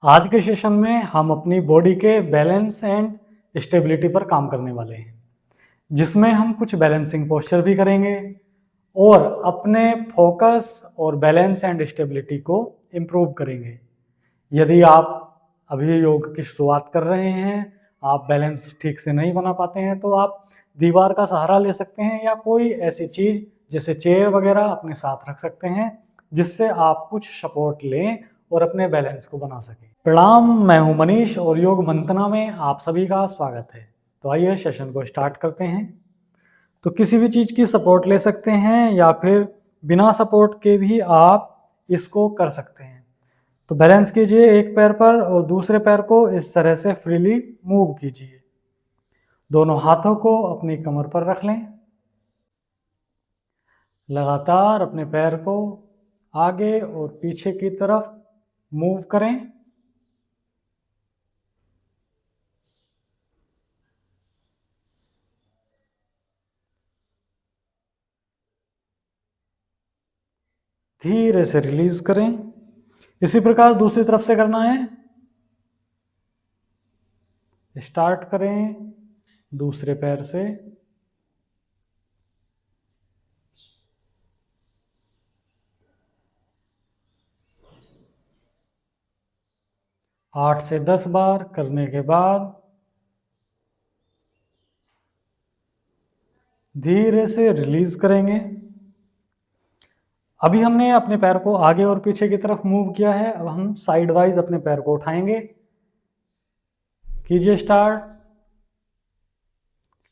आज के सेशन में हम अपनी बॉडी के बैलेंस एंड स्टेबिलिटी पर काम करने वाले हैं, जिसमें हम कुछ बैलेंसिंग पोस्चर भी करेंगे और अपने फोकस और बैलेंस एंड स्टेबिलिटी को इम्प्रूव करेंगे। यदि आप अभी योग की शुरुआत कर रहे हैं, आप बैलेंस ठीक से नहीं बना पाते हैं, तो आप दीवार का सहारा ले सकते हैं या कोई ऐसी चीज़ जैसे चेयर वगैरह अपने साथ रख सकते हैं, जिससे आप कुछ सपोर्ट लें और अपने बैलेंस को बना सकें। प्रणाम, मैं हूं मनीष और योग मंथना में आप सभी का स्वागत है। तो आइए सेशन को स्टार्ट करते हैं। तो किसी भी चीज़ की सपोर्ट ले सकते हैं या फिर बिना सपोर्ट के भी आप इसको कर सकते हैं। तो बैलेंस कीजिए एक पैर पर और दूसरे पैर को इस तरह से फ्रीली मूव कीजिए। दोनों हाथों को अपनी कमर पर रख लें। लगातार अपने पैर को आगे और पीछे की तरफ मूव करें। धीरे से रिलीज करें। इसी प्रकार दूसरी तरफ से करना है। स्टार्ट करें दूसरे पैर से। आठ से 10 बार करने के बाद धीरे से रिलीज करेंगे। अभी हमने अपने पैर को आगे और पीछे की तरफ मूव किया है। अब हम साइड वाइज अपने पैर को उठाएंगे। कीजिए स्टार्ट।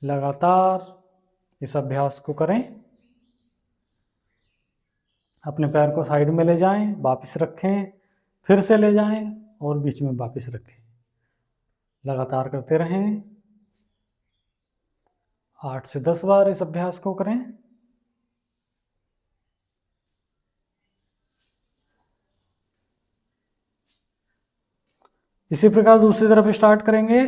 लगातार इस अभ्यास को करें। अपने पैर को साइड में ले जाएं, वापस रखें, फिर से ले जाएं और बीच में वापस रखें। लगातार करते रहें। 8 से 10 बार इस अभ्यास को करें। इसी प्रकार दूसरी तरफ स्टार्ट करेंगे।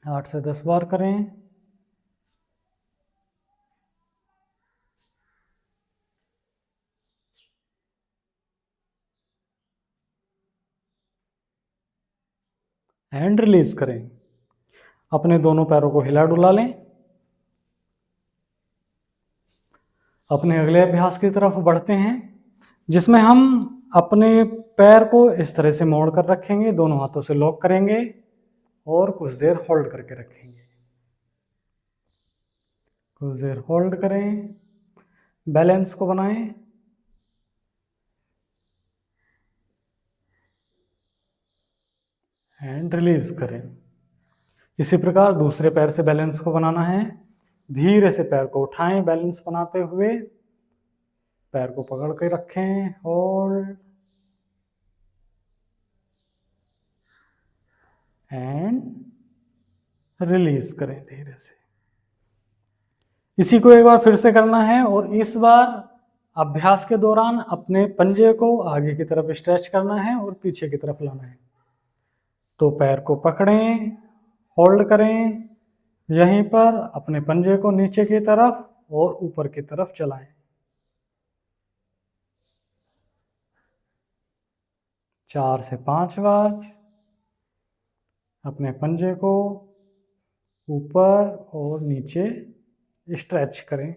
आठ से 10 बार करें। एंड रिलीज करें। अपने दोनों पैरों को हिला डुला लें। अपने अगले अभ्यास की तरफ बढ़ते हैं, जिसमें हम अपने पैर को इस तरह से मोड़ कर रखेंगे, दोनों हाथों से लॉक करेंगे और कुछ देर होल्ड करके रखेंगे। कुछ देर होल्ड करें, बैलेंस को बनाएं। एंड रिलीज करें। इसी प्रकार दूसरे पैर से बैलेंस को बनाना है। धीरे से पैर को उठाएं, बैलेंस बनाते हुए पैर को पकड़ के रखें, होल्ड एंड रिलीज करें धीरे से। इसी को एक बार फिर से करना है और इस बार अभ्यास के दौरान अपने पंजे को आगे की तरफ स्ट्रेच करना है और पीछे की तरफ लाना है। तो पैर को पकड़ें, होल्ड करें, यहीं पर अपने पंजे को नीचे की तरफ और ऊपर की तरफ चलाएं। 4 से 5 बार अपने पंजे को ऊपर और नीचे स्ट्रेच करें।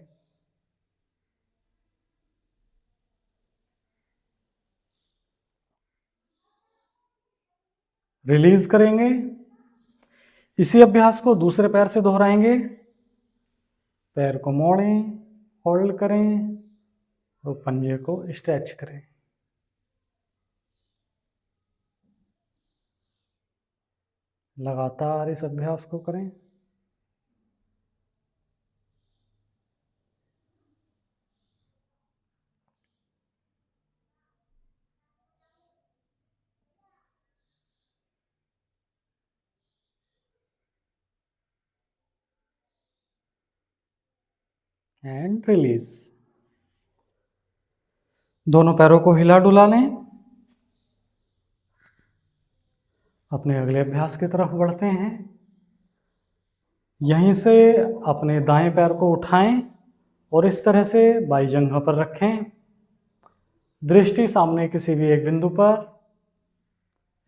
रिलीज करेंगे। इसी अभ्यास को दूसरे पैर से दोहराएंगे। पैर को मोड़ें, होल्ड करें और पंजे को स्ट्रेच करें। लगातार इस अभ्यास को करें। And release. दोनों पैरों को हिला डुला लें। अपने अगले अभ्यास की तरफ बढ़ते हैं। यहीं से अपने दाएं पैर को उठाएं और इस तरह से बाई जगह पर रखें। दृष्टि सामने किसी भी एक बिंदु पर,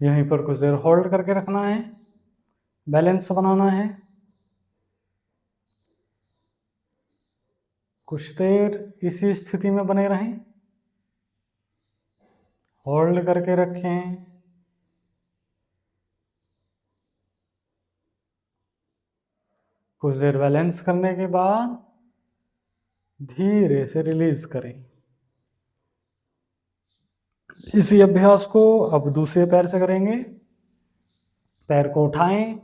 यहीं पर कुछ देर होल्ड करके रखना है, बैलेंस बनाना है। कुछ देर इसी स्थिति में बने रहें, होल्ड करके रखें। कुछ देर बैलेंस करने के बाद धीरे से रिलीज करें। इसी अभ्यास को अब दूसरे पैर से करेंगे। पैर को उठाएं,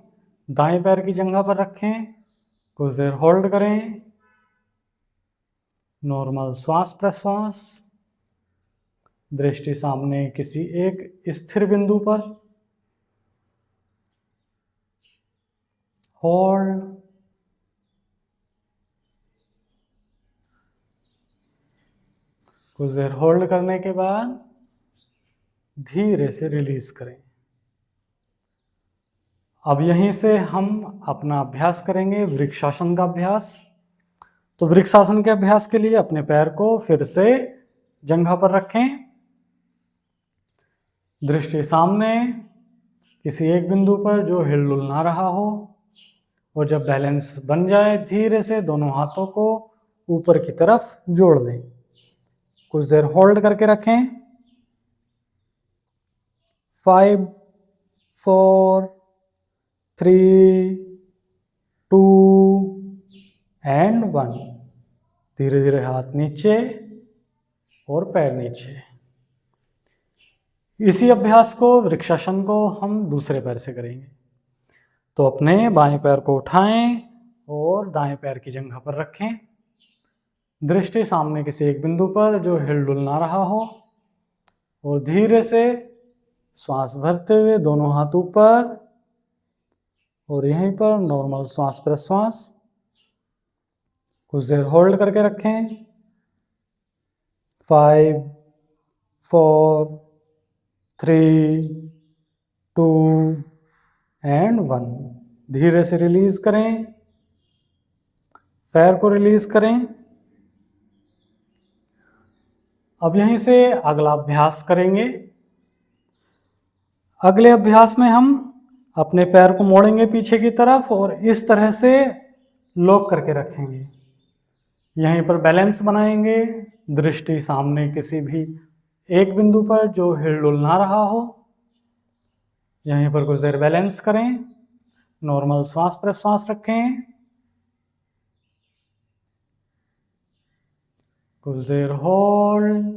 दाएं पैर की जगह पर रखें, कुछ देर होल्ड करें। नॉर्मल श्वास प्रश्वास, दृष्टि सामने किसी एक स्थिर बिंदु पर, होल्ड। कुछ देर होल्ड करने के बाद धीरे से रिलीज करें। अब यहीं से हम अपना अभ्यास करेंगे वृक्षासन का अभ्यास। तो वृक्षासन के अभ्यास के लिए अपने पैर को फिर से जगह पर रखें, दृष्टि सामने किसी एक बिंदु पर जो हिलडुल ना रहा हो, और जब बैलेंस बन जाए धीरे से दोनों हाथों को ऊपर की तरफ जोड़ लें। कुछ देर होल्ड करके रखें। 5 4 3 2 एंड 1। धीरे धीरे हाथ नीचे और पैर नीचे। इसी अभ्यास को वृक्षासन को हम दूसरे पैर से करेंगे। तो अपने बाएं पैर को उठाएं और दाएं पैर की जगह पर रखें, दृष्टि सामने किसी एक बिंदु पर जो हिलडुल ना रहा हो, और धीरे से श्वास भरते हुए दोनों हाथ ऊपर, और यहीं पर नॉर्मल श्वास प्रश्वास। कुछ देर होल्ड करके रखें। 5 4 3 2 एंड 1। धीरे से रिलीज करें, पैर को रिलीज करें। अब यहीं से अगला अभ्यास करेंगे। अगले अभ्यास में हम अपने पैर को मोड़ेंगे पीछे की तरफ और इस तरह से लॉक करके रखेंगे। यहीं पर बैलेंस बनाएंगे, दृष्टि सामने किसी भी एक बिंदु पर जो हिलडुल ना रहा हो, यहीं पर कुछ देर बैलेंस करें। नॉर्मल श्वास प्रश्वास रखें। कुछ देर होल्ड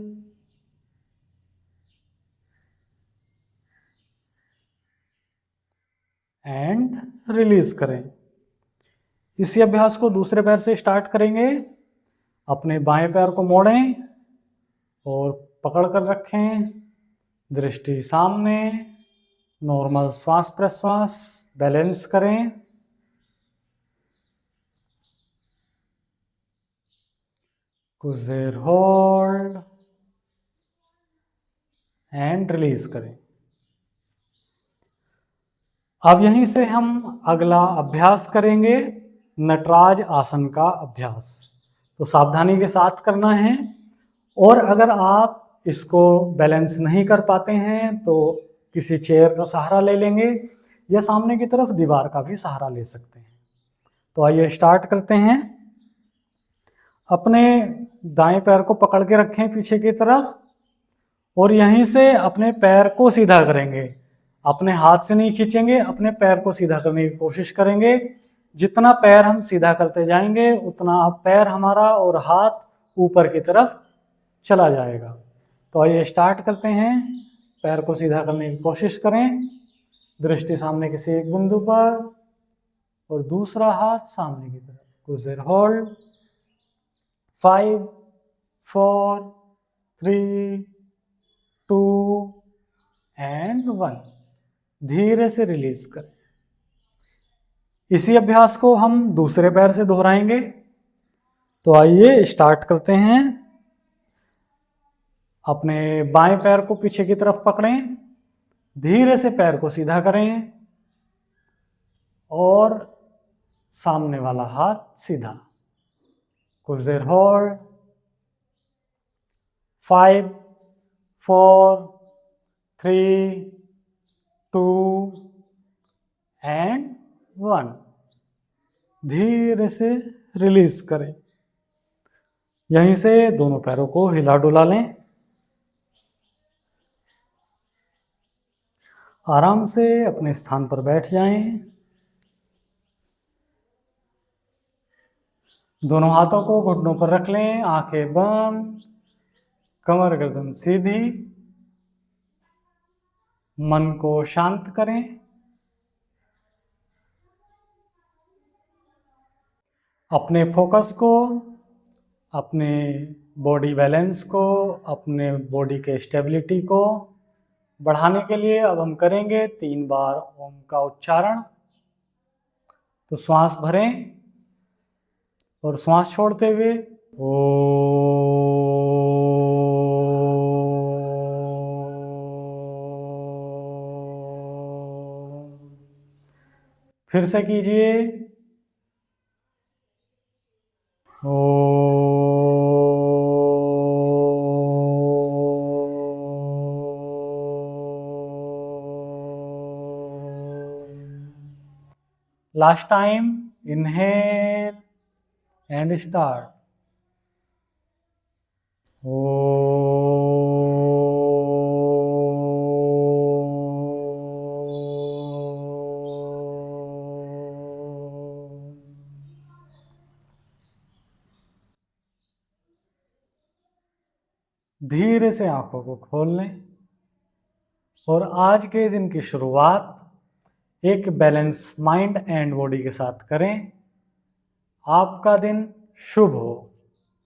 एंड रिलीज करें। इसी अभ्यास को दूसरे पैर से स्टार्ट करेंगे। अपने बाएं पैर को मोड़ें और पकड़ कर रखें, दृष्टि सामने, नॉर्मल श्वास प्रश्वास, बैलेंस करें। कुछ देर होल्ड एंड रिलीज करें। अब यहीं से हम अगला अभ्यास करेंगे नटराज आसन का अभ्यास। तो सावधानी के साथ करना है, और अगर आप इसको बैलेंस नहीं कर पाते हैं तो किसी चेयर का सहारा ले लेंगे या सामने की तरफ दीवार का भी सहारा ले सकते हैं। तो आइए स्टार्ट करते हैं। अपने दाएं पैर को पकड़ के रखें पीछे की तरफ, और यहीं से अपने पैर को सीधा करेंगे। अपने हाथ से नहीं खींचेंगे, अपने पैर को सीधा करने की कोशिश करेंगे। जितना पैर हम सीधा करते जाएंगे उतना पैर हमारा और हाथ ऊपर की तरफ चला जाएगा। तो आइए स्टार्ट करते हैं। पैर को सीधा करने की कोशिश करें, दृष्टि सामने किसी एक बिंदु पर और दूसरा हाथ सामने की तरफ। कुछ देर होल्ड। 5 4 3 2 एंड 1। धीरे से रिलीज करें। इसी अभ्यास को हम दूसरे पैर से दोहराएंगे। तो आइए स्टार्ट करते हैं। अपने बाएं पैर को पीछे की तरफ पकड़ें, धीरे से पैर को सीधा करें और सामने वाला हाथ सीधा। कुछ देर होल्ड, 5 4 3 2 एंड 1। धीरे से रिलीज करें। यहीं से दोनों पैरों को हिला डुला लें। आराम से अपने स्थान पर बैठ जाएं। दोनों हाथों को घुटनों पर रख लें, आंखें बंद, कमर गर्दन सीधी। मन को शांत करें। अपने फोकस को, अपने बॉडी बैलेंस को, अपने बॉडी के स्टेबिलिटी को बढ़ाने के लिए अब हम करेंगे 3 बार ओम का उच्चारण। तो श्वास भरें और श्वास छोड़ते हुए ओ। फिर से कीजिए ओ। Last time, inhale and start ओ। धीरे से आंखों को खोल लें और आज के दिन की शुरुआत एक बैलेंस माइंड एंड बॉडी के साथ करें। आपका दिन शुभ हो।